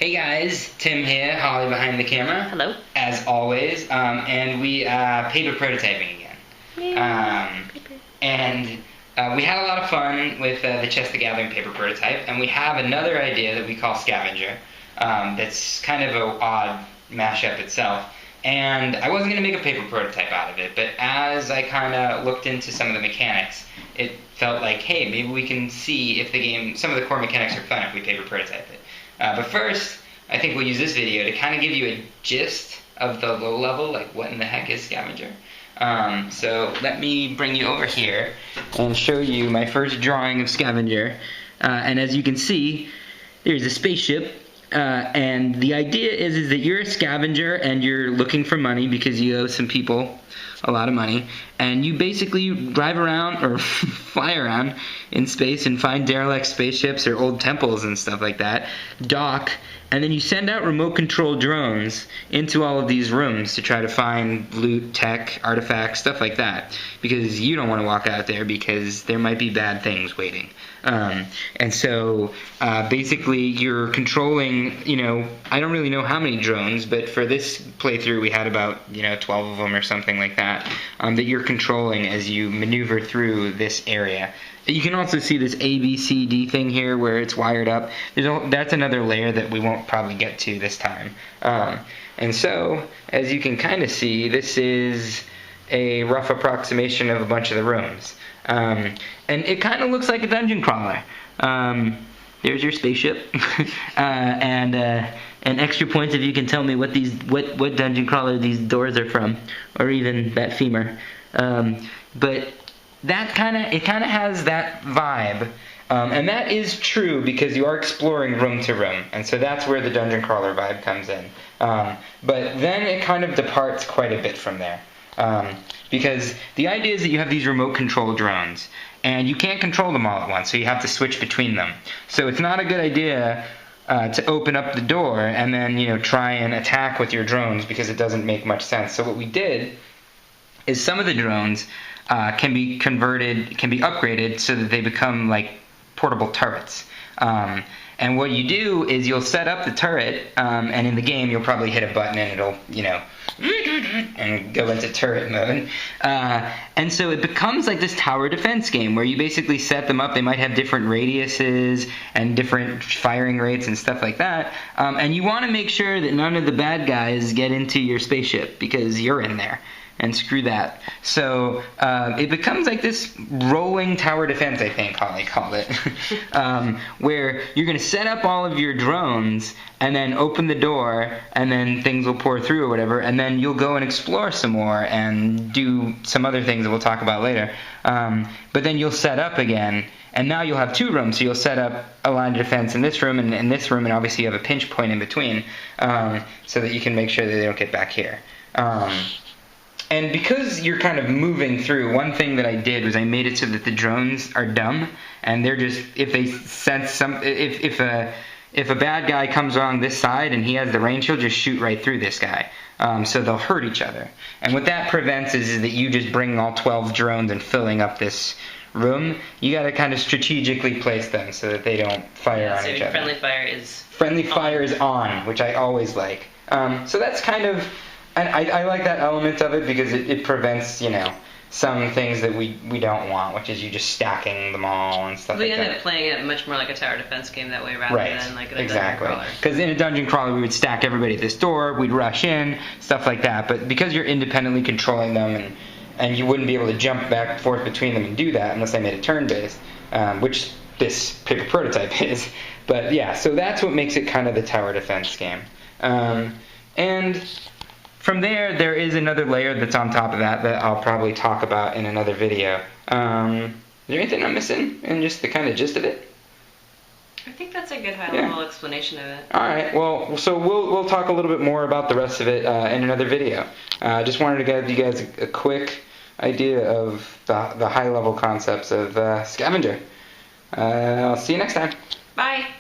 Hey guys, Tim here, Holly behind the camera. Hello. As always, and we paper prototyping again. Paper. And we had a lot of fun with the Chess the Gathering paper prototype, and we have another idea that we call Scavenger. That's kind of an odd mashup itself. And I wasn't going to make a paper prototype out of it, but as I kind of looked into some of the mechanics, it felt like, hey, maybe we can see if the game, some of the core mechanics are fun if we paper prototype it. But first, I think we'll use this video to kind of give you a gist of the low level, like what in the heck is Scavenger. So let me bring you over here and show you my first drawing of Scavenger. And as you can see, there's a spaceship. And the idea is that you're a scavenger and you're looking for money because you owe some people a lot of money, and you basically drive around or fly around in space and find derelict spaceships or old temples and stuff like that, dock, and then you send out remote control drones into all of these rooms to try to find loot, tech, artifacts, stuff like that, because you don't want to walk out there because there might be bad things waiting. And so basically you're controlling, I don't really know how many drones, but for this playthrough we had about 12 of them or something like that, that you're controlling as you maneuver through this area. You can also see this A, B, C, D thing here where it's wired up. That's another layer that we won't probably get to this time. And so, as you can kind of see, this is a rough approximation of a bunch of the rooms. And it kind of looks like a dungeon crawler. There's your spaceship. And extra points if you can tell me what dungeon crawler these doors are from, or even that femur. But that kind of has that vibe, and that is true because you are exploring room to room, and so that's where the dungeon crawler vibe comes in. But then it kind of departs quite a bit from there, because the idea is that you have these remote control drones, and you can't control them all at once, so you have to switch between them. So it's not a good idea to open up the door and then try and attack with your drones, because it doesn't make much sense. So what we did is some of the drones can be upgraded so that they become like portable turrets. And what you do is you'll set up the turret, and in the game you'll probably hit a button and it'll, and go into turret mode. And so it becomes like this tower defense game where you basically set them up. They might have different radiuses and different firing rates and stuff like that. And you want to make sure that none of the bad guys get into your spaceship because you're in there. And screw that. So it becomes like this rolling tower defense, I think Holly called it, where you're going to set up all of your drones and then open the door, and then things will pour through or whatever, and then you'll go and explore some more and do some other things that we'll talk about later. But then you'll set up again, and now you'll have two rooms, so you'll set up a line of defense in this room and in this room, and obviously you have a pinch point in between, so that you can make sure that they don't get back here. And because you're kind of moving through, one thing that I did was I made it so that the drones are dumb, and they're just, if they sense if a bad guy comes along this side and he has the range, he'll just shoot right through this guy. So they'll hurt each other. And what that prevents is that you just bringing all 12 drones and filling up this room. You got to kind of strategically place them so that they don't fire on each other. Friendly fire is on, which I always like. So that's kind of. And I like that element of it because it prevents, some things that we don't want, which is you just stacking them all and stuff like that. We end up playing it much more like a tower defense game that way rather than like a dungeon crawler. Because in a dungeon crawler we would stack everybody at this door, we'd rush in, stuff like that. But because you're independently controlling them and you wouldn't be able to jump back and forth between them and do that unless I made it turn-based, which this paper prototype is. But yeah, so that's what makes it kind of the tower defense game. And from there is another layer that's on top of that I'll probably talk about in another video. Is there anything I'm missing in just the kind of gist of it? I think that's a good high-level explanation of it. Alright, well, so we'll talk a little bit more about the rest of it in another video. I just wanted to give you guys a quick idea of the high-level concepts of Scavenger. I'll see you next time. Bye!